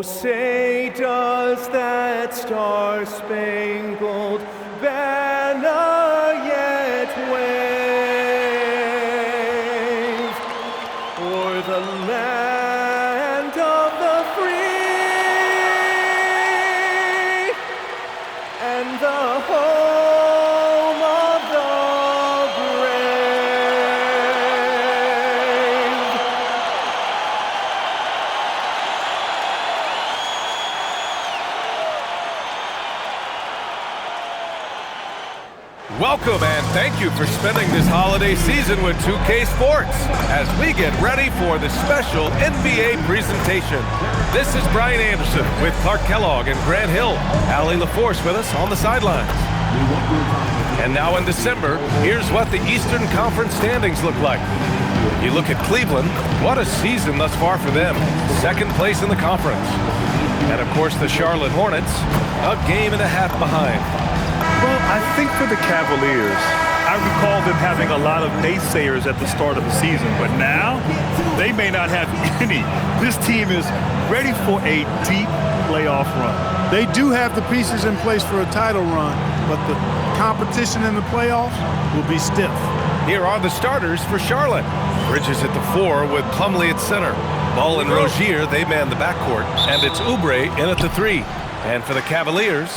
say does that star-spangled banner yet wave o'er the land of the free and the home of the brave. Welcome and thank you for spending this holiday season with 2K Sports as we get ready for the special NBA presentation. This is Brian Anderson with Clark Kellogg and Grant Hill. Allie LaForce with us on the sidelines. And now in December, here's what the Eastern Conference standings look like. You look at Cleveland, what a season thus far for them. Second place in the conference. And of course the Charlotte Hornets, a game and a half behind. Well, I think for the Cavaliers, I recall them having a lot of naysayers at the start of the season, but now they may not have any. This team is ready for a deep playoff run. They do have the pieces in place for a title run, but the competition in the playoffs will be stiff. Here are the starters for Charlotte. Bridges at the 4 with Plumlee at center. Ball and Rozier, they man the backcourt, and it's Oubre in at the 3. And for the Cavaliers,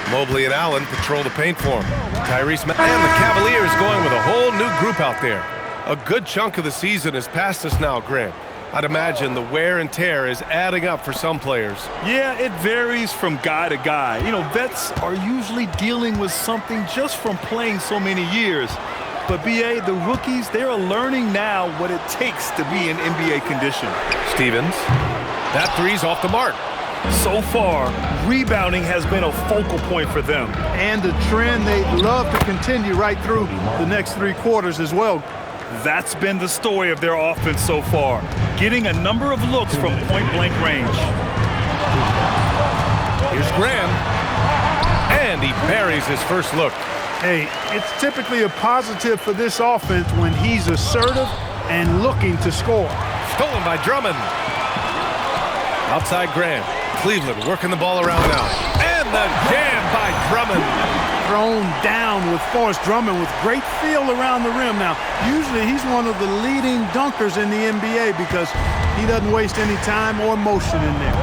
Mobley and Allen patrol the paint for him. Tyrese and the Cavaliers going with a whole new group out there. A good chunk of the season is past us now, Grant. I'd imagine the wear and tear is adding up for some players. Yeah, it varies from guy to guy. You know, vets are usually dealing with something just from playing so many years. But, B.A., the rookies, they are learning now what it takes to be in NBA condition. Stevens, that three's off the mark. So far, rebounding has been a focal point for them. And a trend they'd love to continue right through the next 3 quarters as well. That's been the story of their offense so far, getting a number of looks from point-blank range. Here's Graham, and he buries his first look. Hey, it's typically a positive for this offense when he's assertive and looking to score. Stolen by Drummond. Outside Graham. Cleveland working the ball around now. And the jam by Drummond. Thrown down with force. Drummond with great feel around the rim. Now, usually he's one of the leading dunkers in the NBA because he doesn't waste any time or motion in there.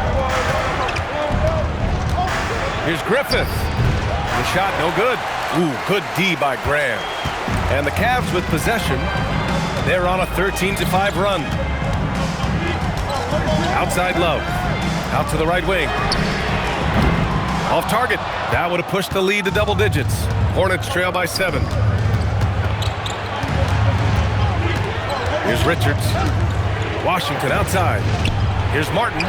Here's Griffith. The shot no good. Ooh, good D by Graham. And the Cavs with possession. They're on a 13-5 run. Outside Love. Out to the right wing. Off target. That would have pushed the lead to double digits. Hornets trail by 7. Here's Richards. Washington outside. Here's Martin.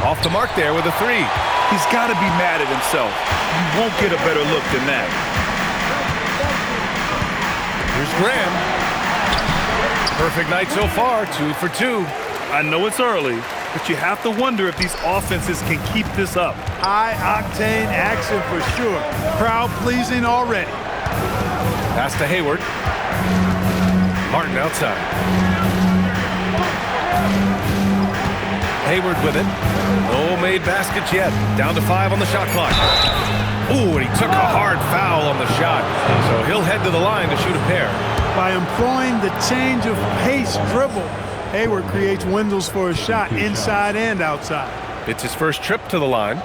Off the mark there with a 3. He's got to be mad at himself. You won't get a better look than that. Here's Graham. Perfect night so far, 2 for 2. I know it's early, but you have to wonder if these offenses can keep this up. High-octane action for sure. Crowd-pleasing already. Pass to Hayward. Martin outside. Hayward with it. No made baskets yet. Down to 5 on the shot clock. Ooh, and he took a hard foul on the shot. So he'll head to the line to shoot a pair. By employing the change of pace dribble, Hayward creates windows for a shot inside and outside. It's his first trip to the line.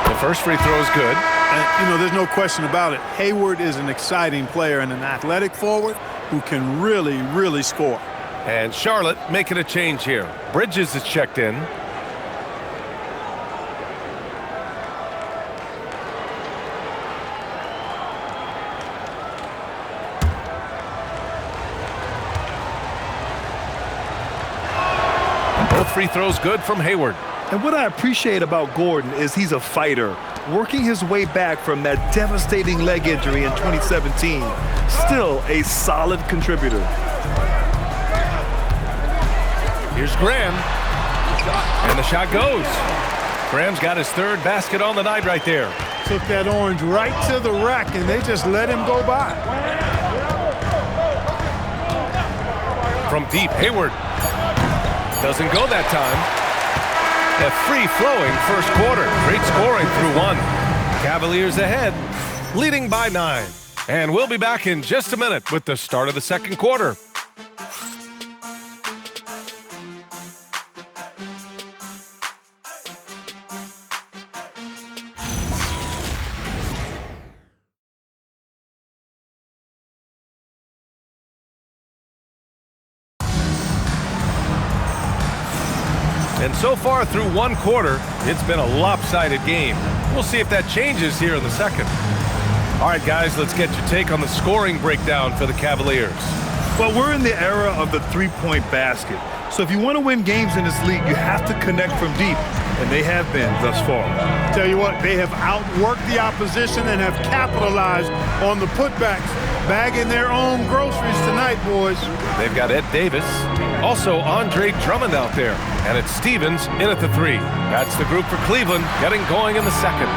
The first free throw is good. And, you know, there's no question about it. Hayward is an exciting player and an athletic forward who can really, really score. And Charlotte making a change here. Bridges is checked in. Both free throws good from Hayward. And what I appreciate about Gordon is he's a fighter, working his way back from that devastating leg injury in 2017. Still a solid contributor. Here's Graham. And the shot goes. Graham's got his third basket on the night right there. Took that orange right to the rack, and they just let him go by. From deep, Hayward. Doesn't go that time. A free-flowing first quarter. Great scoring through one. Cavaliers ahead, leading by 9. And we'll be back in just a minute with the start of the second quarter. And so far through one quarter, it's been a lopsided game. We'll see if that changes here in the second. All right, guys, let's get your take on the scoring breakdown for the Cavaliers. Well, we're in the era of the three-point basket. So if you want to win games in this league, you have to connect from deep, and they have been thus far. Tell you what, they have outworked the opposition and have capitalized on the putbacks, bagging their own groceries tonight, boys. They've got Ed Davis, also Andre Drummond out there, and it's Stevens in at the 3. That's the group for Cleveland getting going in the second.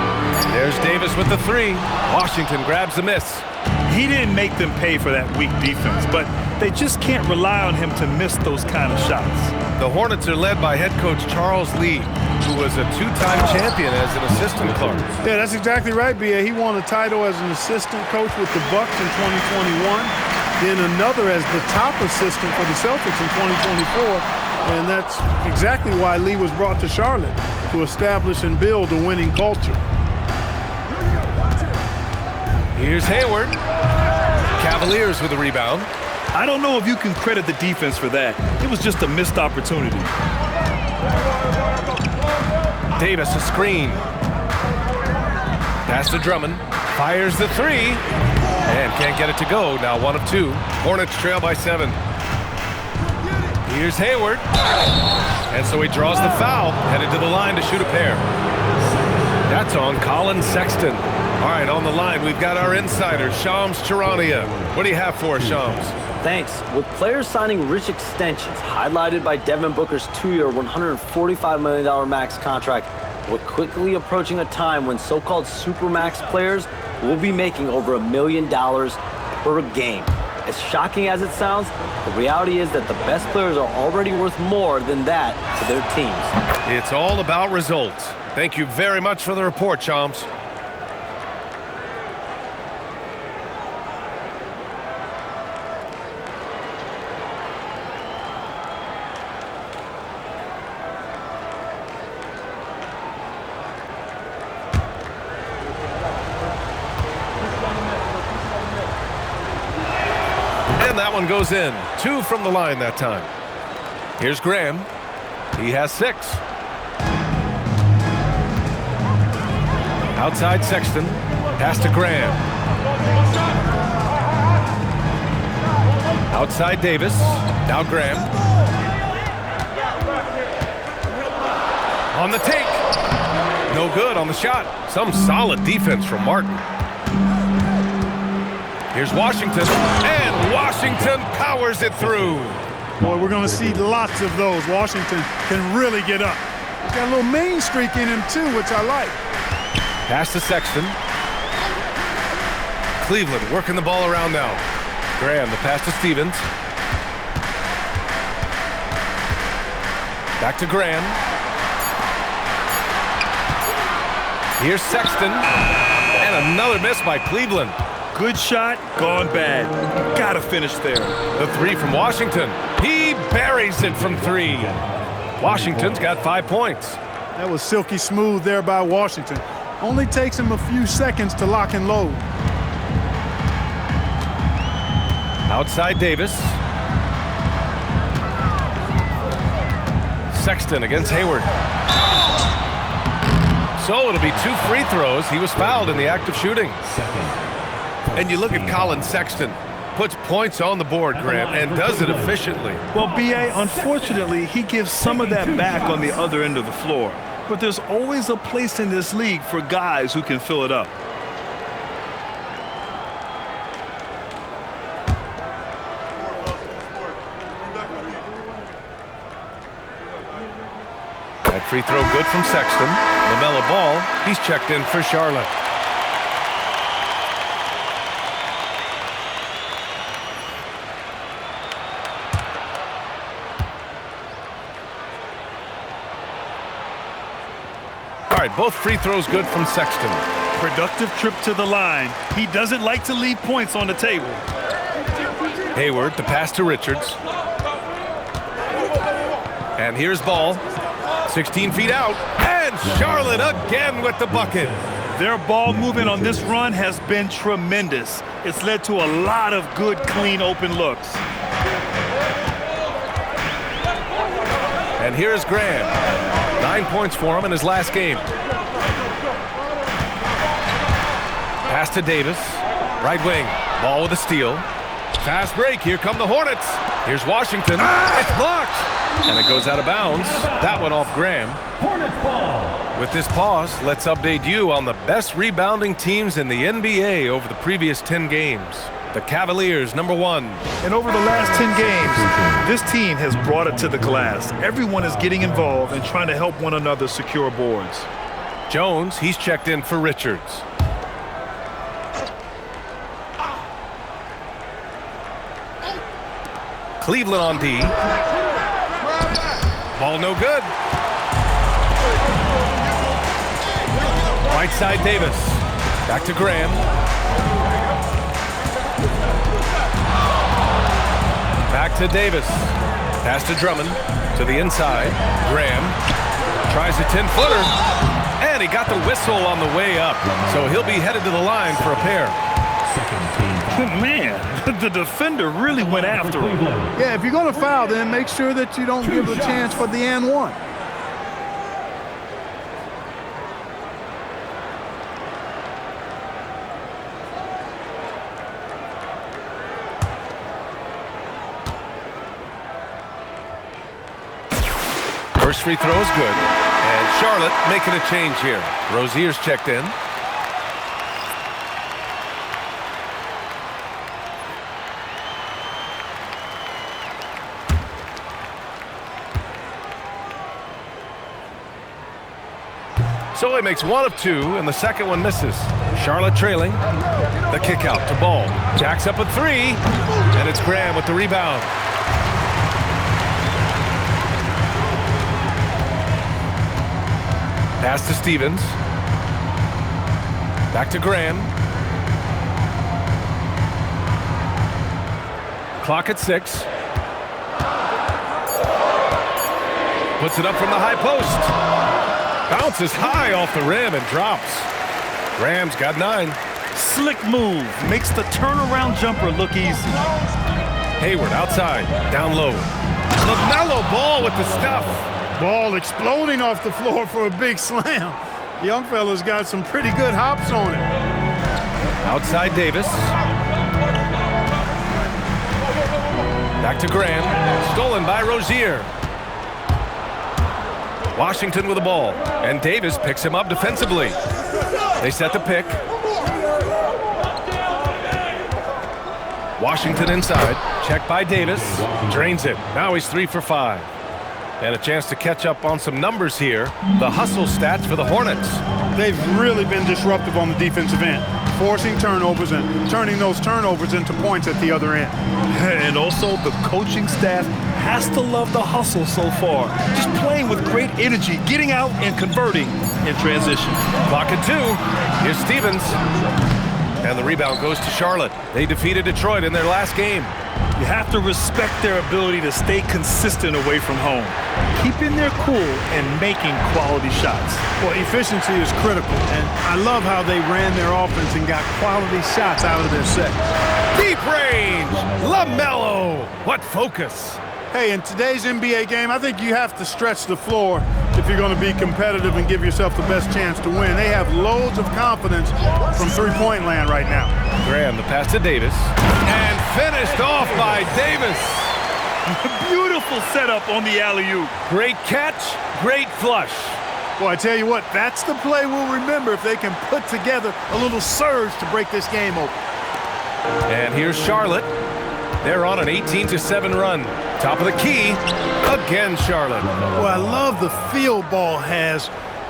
There's Davis with the 3. Washington grabs the miss. He didn't make them pay for that weak defense, but they just can't rely on him to miss those kind of shots. The Hornets are led by head coach Charles Lee, who was a 2-time champion as an assistant coach. Yeah, that's exactly right, B.A. He won a title as an assistant coach with the Bucks in 2021, then another as the top assistant for the Celtics in 2024, and that's exactly why Lee was brought to Charlotte, to establish and build a winning culture. Here's Hayward. Cavaliers with a rebound. I don't know if you can credit the defense for that. It was just a missed opportunity. Davis a screen. Pass to Drummond. Fires the 3. And can't get it to go. Now 1 of 2. Hornets trail by 7. Here's Hayward. And so he draws the foul. Headed to the line to shoot a pair. That's on Colin Sexton. All right, on the line, we've got our insider, Shams Charania. What do you have for us, Shams? Thanks. With players signing rich extensions, highlighted by Devin Booker's 2-year, $145 million max contract, we're quickly approaching a time when so-called supermax players will be making over $1 million per game. As shocking as it sounds, the reality is that the best players are already worth more than that to their teams. It's all about results. Thank you very much for the report, Shams. And that one goes in. 2 from the line that time. Here's Graham. He has 6. Outside Sexton. Pass to Graham. Outside Davis. Now Graham. On the take. No good on the shot. Some solid defense from Martin. Here's Washington, and Washington powers it through. Boy, we're going to see lots of those. Washington can really get up. He's got a little main streak in him, too, which I like. Pass to Sexton. Cleveland working the ball around now. Graham, the pass to Stevens. Back to Graham. Here's Sexton, and another miss by Cleveland. Good shot, gone bad. Gotta finish there. The 3 from Washington. He buries it from 3. Washington's got 5 points. That was silky smooth there by Washington. Only takes him a few seconds to lock and load. Outside Davis. Sexton against Hayward. So it'll be 2 free throws. He was fouled in the act of shooting. And you look at Colin Sexton, puts points on the board, Graham, and does it efficiently. Well, B.A., unfortunately, he gives some of that back on the other end of the floor. But there's always a place in this league for guys who can fill it up. That free throw good from Sexton. LaMelo Ball, he's checked in for Charlotte. All right, both free throws good from Sexton. Productive trip to the line. He doesn't like to leave points on the table. Hayward, the pass to Richards. And here's Ball. 16 feet out. And Charlotte again with the bucket. Their ball movement on this run has been tremendous. It's led to a lot of good, clean, open looks. And here's Graham. 9 points for him in his last game. Pass to Davis. Right wing. Ball with a steal. Fast break. Here come the Hornets. Here's Washington. It's blocked. And it goes out of bounds. That one off Graham. Hornets ball. With this pause, let's update you on the best rebounding teams in the NBA over the previous 10 games. The Cavaliers, #1. And over the last 10 games, this team has brought it to the glass. Everyone is getting involved and trying to help one another secure boards. Jones, he's checked in for Richards. Cleveland on D. Ball no good. Right side Davis. Back to Graham. Back to Davis. Pass to Drummond. To the inside. Graham tries a 10-footer. And he got the whistle on the way up. So he'll be headed to the line for a pair. Man, the defender really went after him. Yeah, if you're going to foul, then make sure that you don't give a chance for the and one. First free throw is good. And Charlotte making a change here. Rozier's checked in. So he makes 1 of 2, and the second one misses. Charlotte trailing. The kick out to Ball. Jacks up a 3, and it's Graham with the rebound. Pass to Stevens. Back to Graham. Clock at 6. Puts it up from the high post. Bounces high off the rim and drops. Graham's got 9. Slick move. Makes the turnaround jumper look easy. Hayward outside. Down low. LaMelo Ball with the stuff. Ball exploding off the floor for a big slam. Young fella's got some pretty good hops on it. Outside Davis. Back to Graham. Stolen by Rozier. Washington with the ball. And Davis picks him up defensively. They set the pick. Washington inside. Checked by Davis. Drains it. Now he's 3 for 5. And a chance to catch up on some numbers here. The hustle stats for the Hornets. They've really been disruptive on the defensive end, forcing turnovers and turning those turnovers into points at the other end. And also the coaching staff has to love the hustle so far. Just playing with great energy, getting out and converting in transition. Clock at 2. Here's Stevens. And the rebound goes to Charlotte. They defeated Detroit in their last game. You have to respect their ability to stay consistent away from home, keeping their cool and making quality shots. Well, efficiency is critical, and I love how they ran their offense and got quality shots out of their set. Deep range. LaMelo. What focus. Hey, in today's NBA game, I think you have to stretch the floor if you're going to be competitive and give yourself the best chance to win. They have loads of confidence from three-point land right now. Graham, the pass to Davis. And finished off by Davis. Beautiful setup on the alley-oop. Great catch, great flush. Well, I tell you what, that's the play we'll remember if they can put together a little surge to break this game open. And here's Charlotte. They're on an 18-7 run. Top of the key, again Charlotte. Well, I love the feel Ball has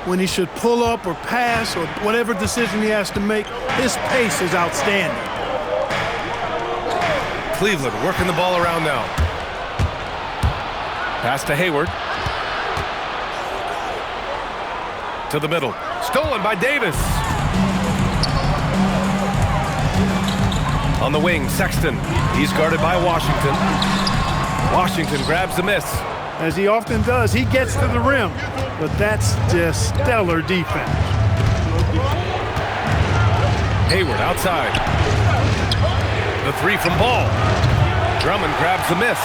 when he should pull up or pass or whatever decision he has to make. His pace is outstanding. Cleveland working the ball around now. Pass to Hayward. To the middle. Stolen by Davis. On the wing, Sexton. He's guarded by Washington. Washington grabs the miss. As he often does, he gets to the rim, but that's just stellar defense. Hayward outside. The three from Ball. Drummond grabs the miss.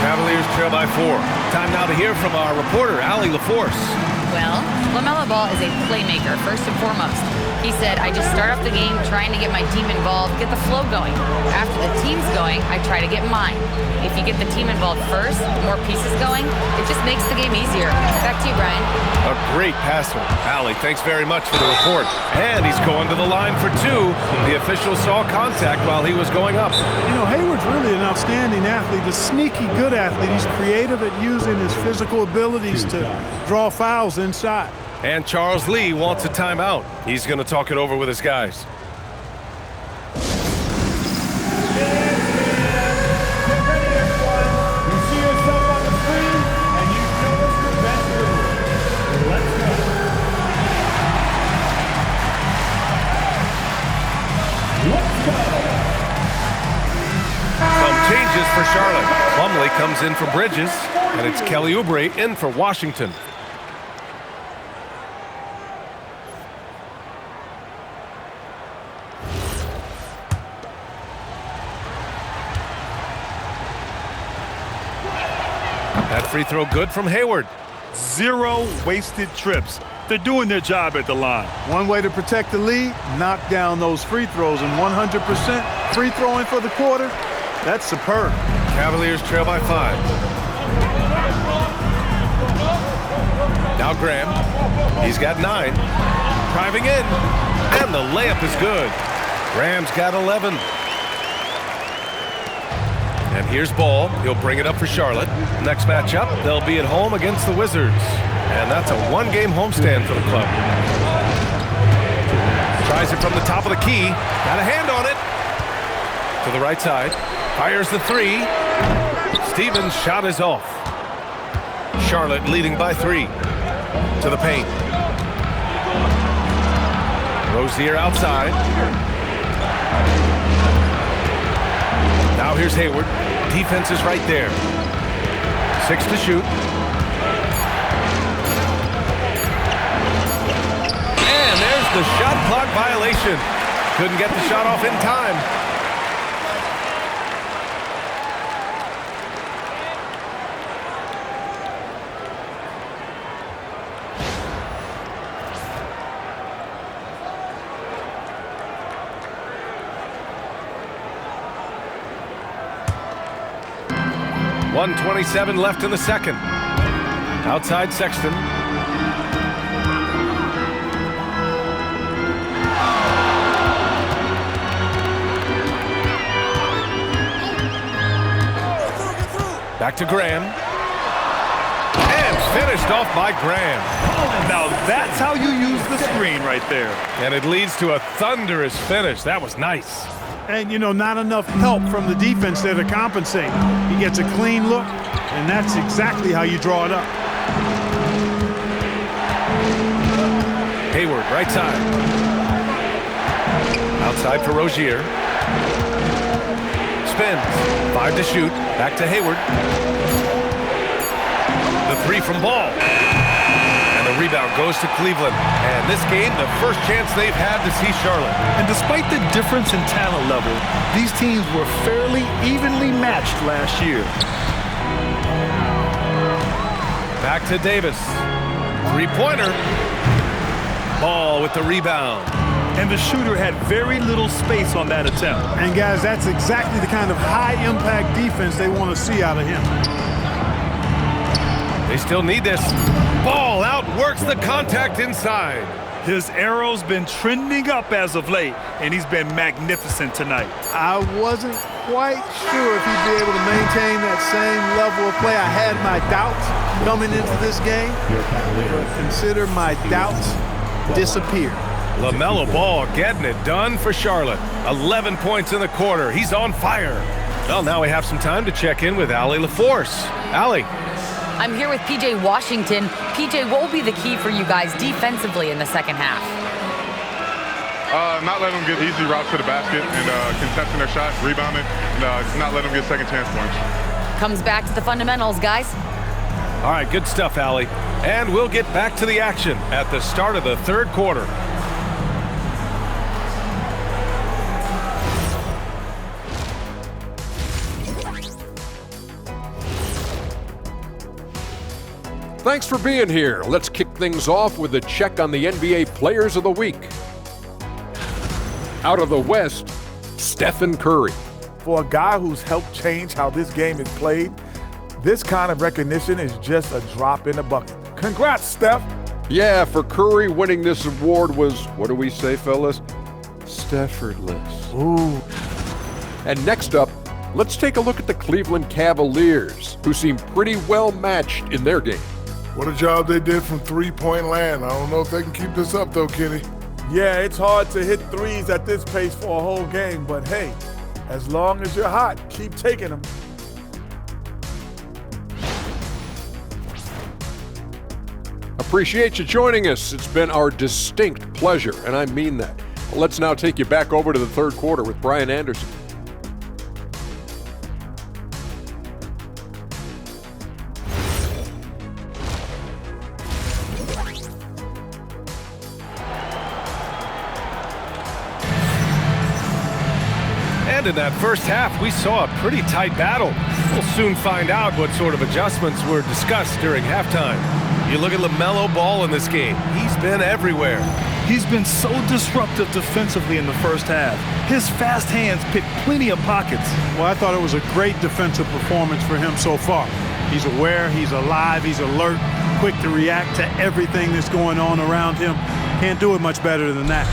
Cavaliers trail by 4. Time now to hear from our reporter, Allie LaForce. Well, LaMelo Ball is a playmaker, first and foremost. He said, I just start off the game trying to get my team involved, get the flow going. After the team's going, I try to get mine. If you get the team involved first, more pieces going, it just makes the game easier. Back to you, Brian. A great passer. Allie, thanks very much for the report. And he's going to the line for 2. The official saw contact while he was going up. You know, Hayward's really an outstanding athlete, a sneaky good athlete. He's creative at using his physical abilities to draw fouls inside. And Charles Lee wants a timeout. He's going to talk it over with his guys. Some changes for Charlotte. Plumlee comes in for Bridges, and it's Kelly Oubre in for Washington. That free throw good from Hayward. 0 wasted trips. They're doing their job at the line. One way to protect the lead, knock down those free throws, and 100% free throwing for the quarter, that's superb. Cavaliers trail by 5. Now Graham. He's got 9. Driving in. And the layup is good. Graham's got 11. And here's Ball. He'll bring it up for Charlotte. Next matchup, they'll be at home against the Wizards. And that's a 1-game homestand for the club. Tries it from the top of the key. Got a hand on it. To the right side. Fires the 3. Stevens' shot is off. Charlotte leading by 3. To the paint. Rozier outside. Now here's Hayward. Defense is right there. 6 to shoot. And there's the shot clock violation. Couldn't get the shot off in time. .127 left in the second. Outside Sexton. Back to Graham. And finished off by Graham. Now that's how you use the screen right there. And it leads to a thunderous finish. That was nice. And, you know, not enough help from the defense there to compensate. He gets a clean look, and that's exactly how you draw it up. Hayward, right side. Outside for Rozier. Spins. 5 to shoot. Back to Hayward. The 3 from Ball. And the rebound goes to Cleveland. And this game, the first chance they've had to see Charlotte. And despite the difference in talent level, these teams were fairly evenly matched last year. Back to Davis. 3-pointer. Ball with the rebound. And the shooter had very little space on that attempt. And, guys, that's exactly the kind of high-impact defense they want to see out of him. They still need this. Ball outworks the contact inside. His arrow's been trending up as of late, and he's been magnificent tonight. I wasn't quite sure if he'd be able to maintain that same level of play. I had my doubts coming into this game, but consider my doubts disappear. LaMelo Ball getting it done for Charlotte. 11 points in the quarter. He's on fire. Well, now we have some time to check in with Allie LaForce. Allie. I'm here with PJ Washington. PJ, what will be the key for you guys defensively in the second half? Not letting them get easy routes to the basket and contesting their shots, rebounding, and just not letting them get second chance points. Comes back to the fundamentals, guys. All right, good stuff, Allie. And we'll get back to the action at the start of the third quarter. Thanks for being here. Let's kick things off with a check on the NBA Players of the Week. Out of the West, Stephen Curry. For a guy who's helped change how this game is played, this kind of recognition is just a drop in the bucket. Congrats, Steph. Yeah, for Curry, winning this award was, what do we say, fellas? Steffordless. Ooh. And next up, let's take a look at the Cleveland Cavaliers, who seem pretty well matched in their game. What a job they did from three-point land. I don't know if they can keep this up, though, Kenny. Yeah, it's hard to hit threes at this pace for a whole game, but hey, as long as you're hot, keep taking them. Appreciate you joining us. It's been our distinct pleasure, and I mean that. Let's now take you back over to the third quarter with Brian Anderson. And in that first half, we saw a pretty tight battle. We'll soon find out what sort of adjustments were discussed during halftime. You look at LaMelo Ball in this game. He's been everywhere. He's been so disruptive defensively in the first half. His fast hands picked plenty of pockets. Well, I thought it was a great defensive performance for him so far. He's aware, he's alive, he's alert, quick to react to everything that's going on around him. Can't do it much better than that.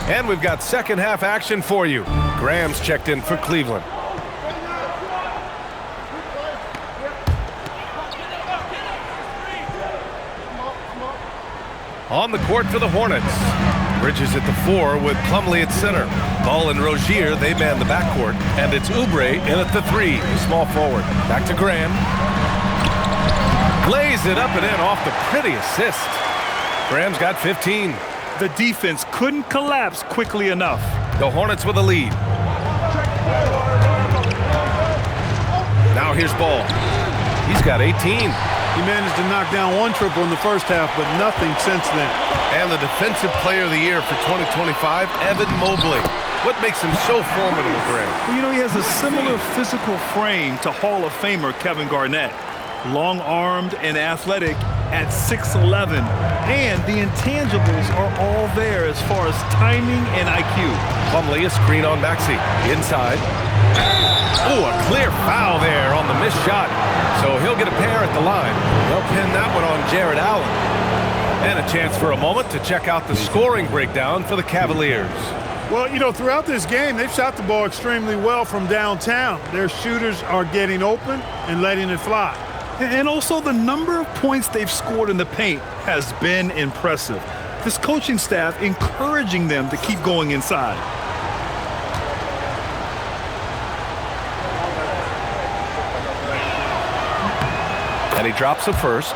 And we've got second half action for you. Graham's checked in for Cleveland. On the court for the Hornets. Bridges at the 4 with Plumlee at center. Ball and Rozier, they man the backcourt. And it's Oubre in at the 3, small forward. Back to Graham. Lays it up and in off the pretty assist. Graham's got 15. The defense couldn't collapse quickly enough. The Hornets with a lead. Now here's Ball. He's got 18. He managed to knock down one triple in the first half, but nothing since then. And the Defensive Player of the Year for 2025, Evan Mobley. What makes him so formidable, Graham? Well, you know, he has a similar physical frame to Hall of Famer Kevin Garnett. Long-armed and athletic at 6'11", and the intangibles are all there as far as timing and IQ. Plumlee, a screen on Maxey. Inside. Oh, a clear foul there on the missed shot. So he'll get a pair at the line. They'll pin that one on Jared Allen. And a chance for a moment to check out the scoring breakdown for the Cavaliers. Well, you know, throughout this game, they've shot the ball extremely well from downtown. Their shooters are getting open and letting it fly. And also the number of points they've scored in the paint has been impressive. This coaching staff encouraging them to keep going inside. And he drops the first.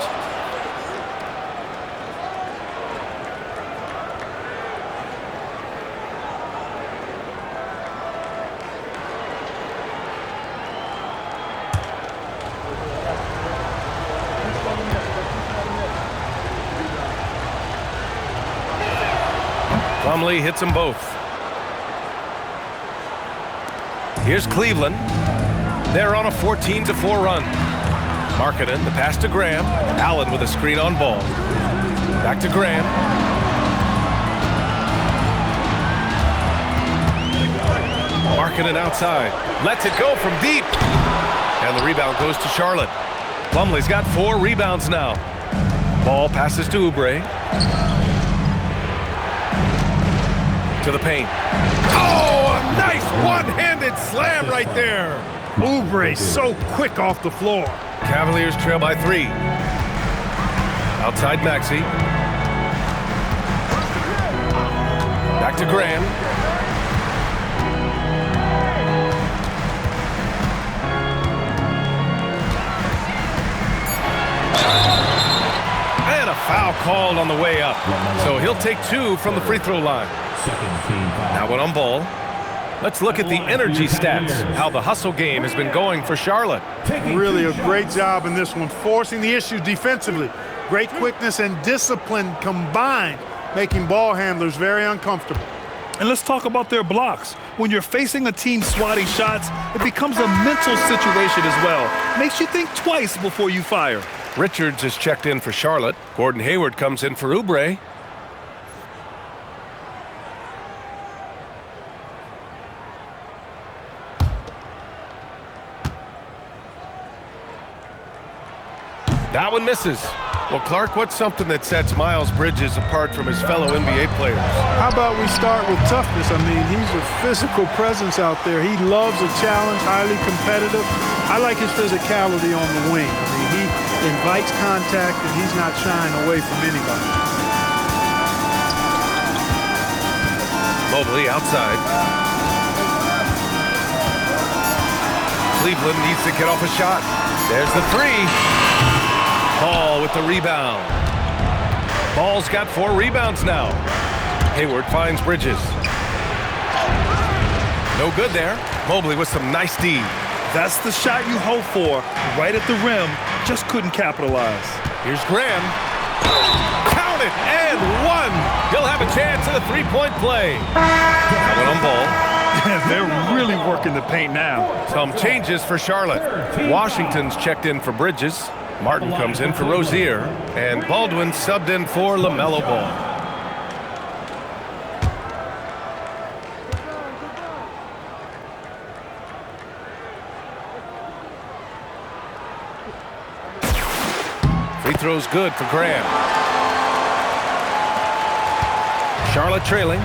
Plumlee hits them both. Here's Cleveland. They're on a 14-4 run. Markkanen, the pass to Graham. Allen with a screen on Ball. Back to Graham. Markkanen outside. Lets it go from deep. And the rebound goes to Charlotte. Plumlee's got 4 rebounds now. Ball passes to Oubre. To to the paint. Oh, a nice one-handed slam right there. Oubre so quick off the floor. Cavaliers trail by 3. Outside Maxey. Back to Graham. And a foul called on the way up. So he'll take 2 from the free throw line. Now one on ball. Let's look at the energy stats, how the hustle game has been going for Charlotte. Really a great job in this one, forcing the issue defensively. Great quickness and discipline combined, making ball handlers very uncomfortable. And let's talk about their blocks. When you're facing a team swatting shots, it becomes a mental situation as well. Makes you think twice before you fire. Richards is checked in for Charlotte. Gordon Hayward comes in for Oubre. That one misses. Well, Clark, what's something that sets Miles Bridges apart from his fellow NBA players? How about we start with toughness? I mean, he's a physical presence out there. He loves a challenge, highly competitive. I like his physicality on the wing. I mean, he invites contact, and he's not shying away from anybody. Mobley outside. Cleveland needs to get off a shot. There's the 3. Ball with the rebound. Ball's got 4 rebounds now. Hayward finds Bridges. No good there. Mobley with some nice D. That's the shot you hope for. Right at the rim. Just couldn't capitalize. Here's Graham. Count it, and 1. He'll have a chance at a 3-point play. That one on ball. They're really working the paint now. Some changes for Charlotte. Washington's checked in for Bridges. Martin comes in for Rozier, and Baldwin subbed in for LaMelo Ball. Free throw's good for Graham. Charlotte trailing.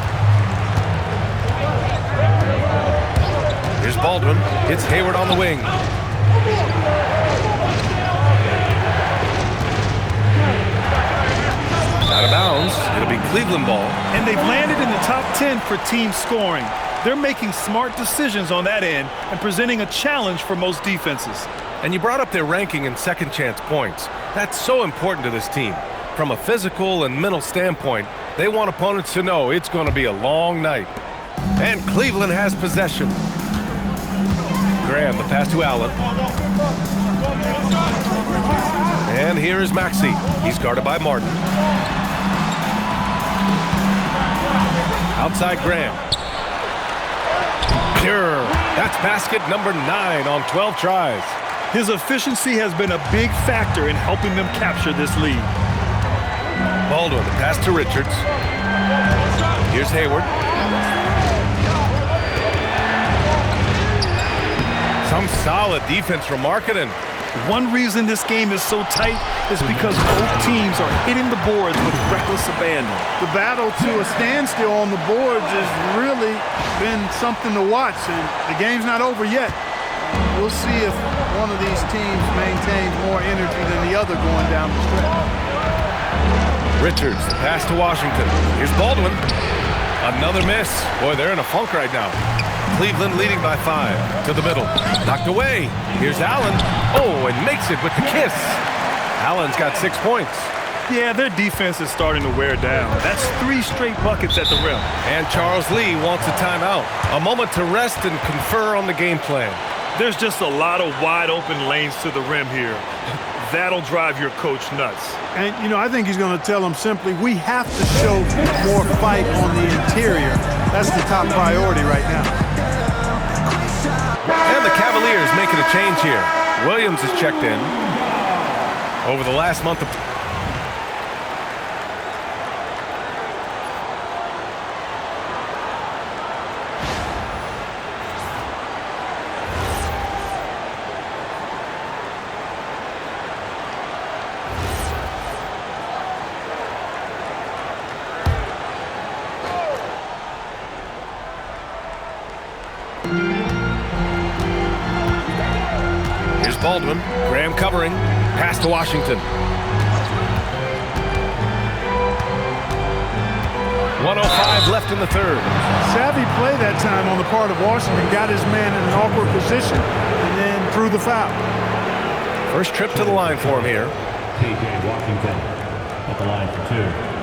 Here's Baldwin. It's Hayward on the wing. Out of bounds. It'll be Cleveland ball. And they've landed in the top 10 for team scoring. They're making smart decisions on that end and presenting a challenge for most defenses. And you brought up their ranking in second chance points. That's so important to this team. From a physical and mental standpoint, they want opponents to know it's going to be a long night. And Cleveland has possession. Graham, the pass to Allen. And here is Maxey. He's guarded by Martin. Outside Graham. Pure. That's basket number 9 on 12 tries. His efficiency has been a big factor in helping them capture this lead. Baldwin, the pass to Richards. Here's Hayward. Some solid defense from Markkanen. One reason this game is so tight is because both teams are hitting the boards with reckless abandon. The battle to a standstill on the boards has really been something to watch, and the game's not over yet. We'll see if one of these teams maintains more energy than the other going down the stretch. Richards, the pass to Washington. Here's Baldwin. Another miss. Boy, they're in a funk right now. Cleveland leading by 5 to the middle. Knocked away. Here's Allen. Oh, and makes it with the kiss. Allen's got 6 points. Yeah, their defense is starting to wear down. That's 3 straight buckets at the rim. And Charles Lee wants a timeout. A moment to rest and confer on the game plan. There's just a lot of wide open lanes to the rim here. That'll drive your coach nuts. And, you know, I think he's going to tell them simply, we have to show more fight on the interior. That's the top priority right now. And the Cavaliers making a change here. Williams is checked in. Over the last month of Baldwin. Graham covering. Pass to Washington. 1:05 left in the third. Savvy play that time on the part of Washington. Got his man in an awkward position and then threw the foul. First trip to the line for him here. T.J. Washington at the line for 2.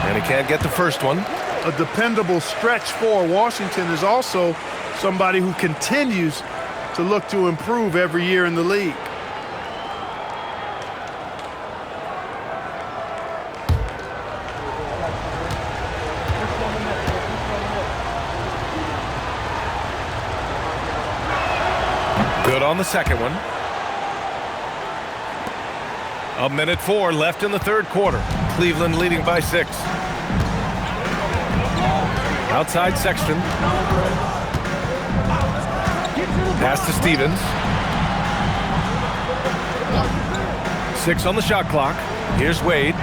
And he can't get the first one. A dependable stretch for Washington is also somebody who continues to look to improve every year in the league. Good on the second one. 1:04 left in the third quarter. Cleveland leading by 6. Outside Sexton. Pass to Stevens. 6 on the shot clock. Here's Wade.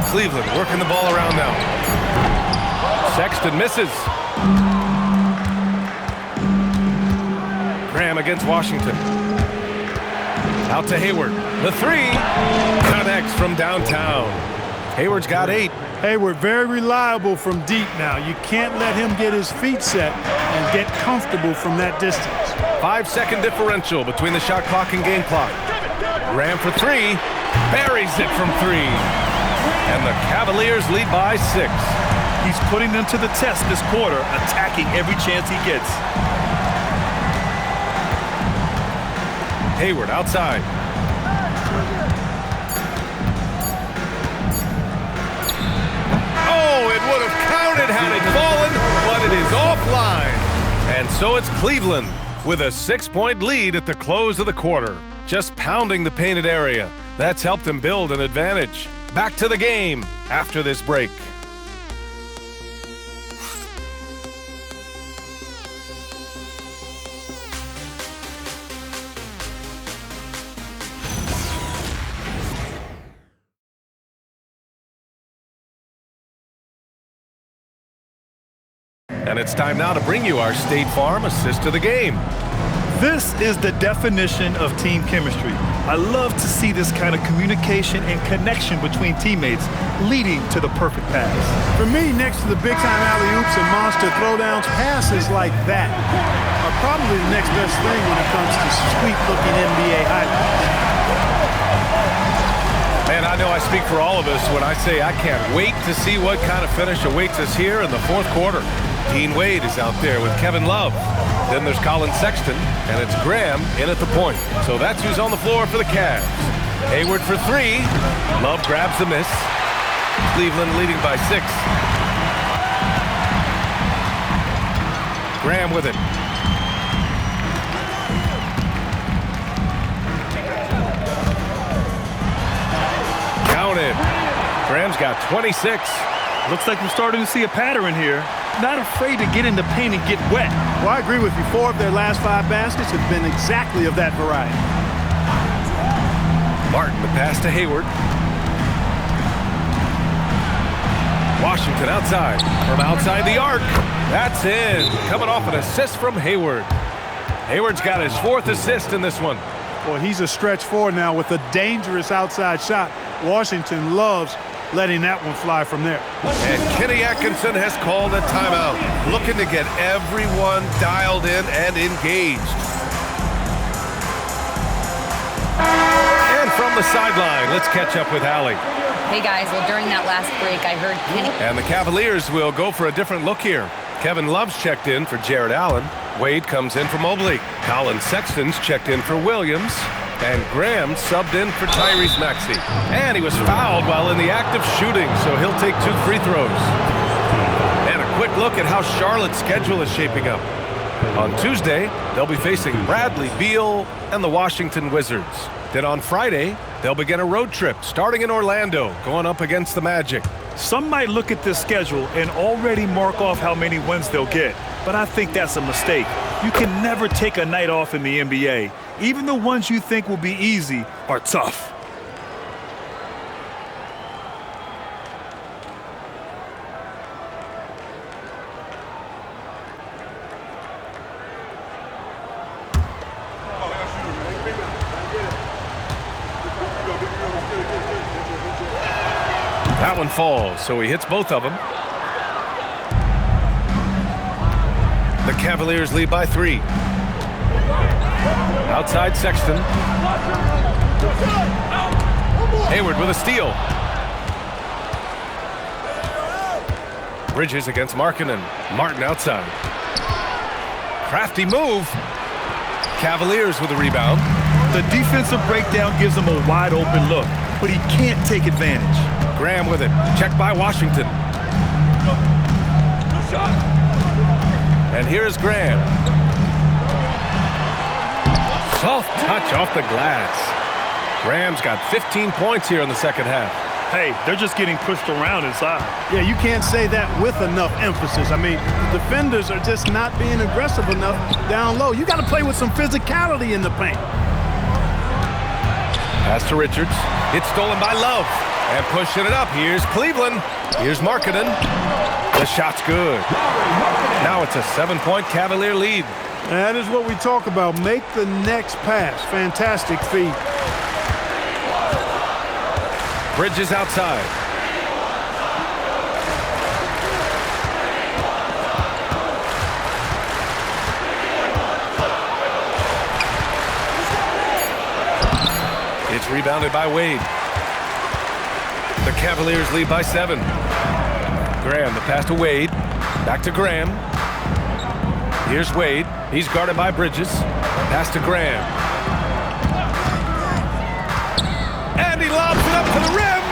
Cleveland working the ball around now. Sexton misses. Graham against Washington. Out to Hayward. The 3 connects from downtown. Hayward's got 8. Hayward very reliable from deep now. You can't let him get his feet set and get comfortable from that distance. 5-second differential between the shot clock and game clock. Graham for 3. Buries it from 3. And the Cavaliers lead by 6. He's putting them to the test this quarter, attacking every chance he gets. Hayward outside. Oh, it would have counted had it fallen, but it is offline. And so it's Cleveland with a 6-point lead at the close of the quarter. Just pounding the painted area. That's helped them build an advantage. Back to the game after this break. And it's time now to bring you our State Farm assist to the game. This is the definition of team chemistry. I love to see this kind of communication and connection between teammates leading to the perfect pass. For me, next to the big-time alley-oops and monster throwdowns, passes like that are probably the next best thing when it comes to sweet-looking NBA highlights. Man, I know I speak for all of us when I say I can't wait to see what kind of finish awaits us here in the fourth quarter. Dean Wade is out there with Kevin Love. Then there's Colin Sexton, and it's Graham in at the point. So that's who's on the floor for the Cavs. Hayward for 3. Love grabs the miss. Cleveland leading by 6. Graham with it. Counted. Graham's got 26. Looks like we're starting to see a pattern here. Not afraid to get in the paint and get wet. Well, I agree with you. 4 of their last 5 baskets have been exactly of that variety. Martin, the pass to Hayward. Washington outside. From outside the arc. That's in. Coming off an assist from Hayward. Hayward's got his 4th assist in this one. Well, he's a stretch 4 now with a dangerous outside shot. Washington loves letting that one fly from there. And Kenny Atkinson has called a timeout, looking to get everyone dialed in and engaged. And from the sideline, let's catch up with Allie. Hey guys, well during that last break I heard Kenny. And the Cavaliers will go for a different look here. Kevin Love's checked in for Jared Allen. Wade comes in for Mobley. Colin Sexton's checked in for Williams. And Graham subbed in for Tyrese Maxey. And he was fouled while in the act of shooting, so he'll take 2 free throws. And a quick look at how Charlotte's schedule is shaping up. On Tuesday, they'll be facing Bradley Beal and the Washington Wizards. Then on Friday, they'll begin a road trip starting in Orlando, going up against the Magic. Some might look at this schedule and already mark off how many wins they'll get, but I think that's a mistake. You can never take a night off in the NBA. Even the ones you think will be easy are tough. That one falls, so he hits both of them. The Cavaliers lead by 3. Outside Sexton. Hayward with a steal. Bridges against Markkanen. Martin outside. Crafty move. Cavaliers with a rebound. The defensive breakdown gives him a wide open look, but he can't take advantage. Graham with it. Checked by Washington. And here's Graham. Soft touch off the glass. Graham's got 15 points here in the second half. Hey, they're just getting pushed around inside. Yeah, you can't say that with enough emphasis. I mean, the defenders are just not being aggressive enough down low. You got to play with some physicality in the paint. Pass to Richards. It's stolen by Love. And pushing it up. Here's Cleveland. Here's Markkanen. The shot's good. Now it's a 7-point Cavalier lead. That is what we talk about. Make the next pass. Fantastic feed. Bridges outside. It's rebounded by Wade. The Cavaliers lead by 7. Graham, the pass to Wade. Back to Graham. Here's Wade. He's guarded by Bridges. Pass to Graham. And he lobs it up to the rim.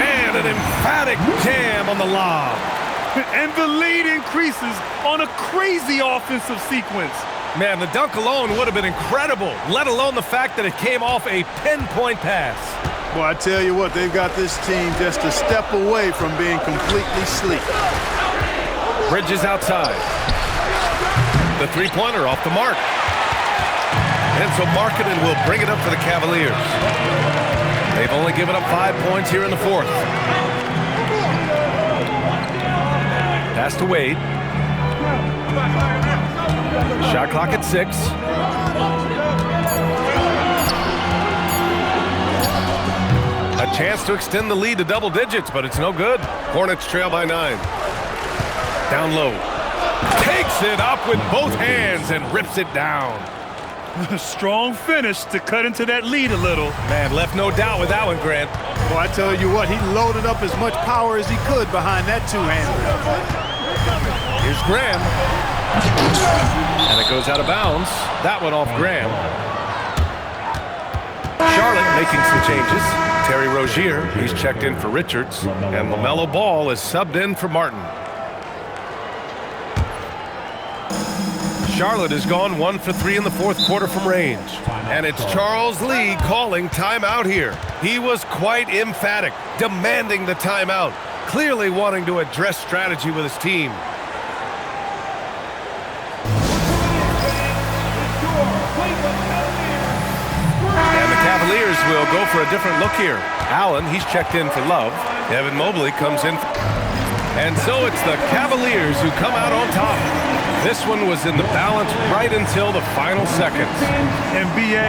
And an emphatic jam on the lob. And the lead increases on a crazy offensive sequence. Man, the dunk alone would have been incredible, let alone the fact that it came off a pinpoint pass. Well, I tell you what, they've got this team just a step away from being completely sleek. Bridges outside. The three-pointer off the mark. And so Markkanen will bring it up for the Cavaliers. They've only given up 5 points here in the fourth. Pass to Wade. Shot clock at 6. A chance to extend the lead to double digits, but it's no good. Hornets trail by 9. Down low. Takes it up with both hands and rips it down. A strong finish to cut into that lead a little. Man, left no doubt with that one, Grant. Well, I tell you what, he loaded up as much power as he could behind that two-hander. Here's Graham. And it goes out of bounds. That one off Graham. Charlotte making some changes. Terry Rozier, he's checked in for Richards. And LaMelo Ball is subbed in for Martin. Charlotte has gone 1 for 3 in the fourth quarter from range. And it's Charles Lee calling timeout here. He was quite emphatic, demanding the timeout, clearly wanting to address strategy with his team. And the Cavaliers will go for a different look here. Allen, he's checked in for Love. Evan Mobley comes in. And so it's the Cavaliers who come out on top. This one was in the balance right until the final seconds. NBA.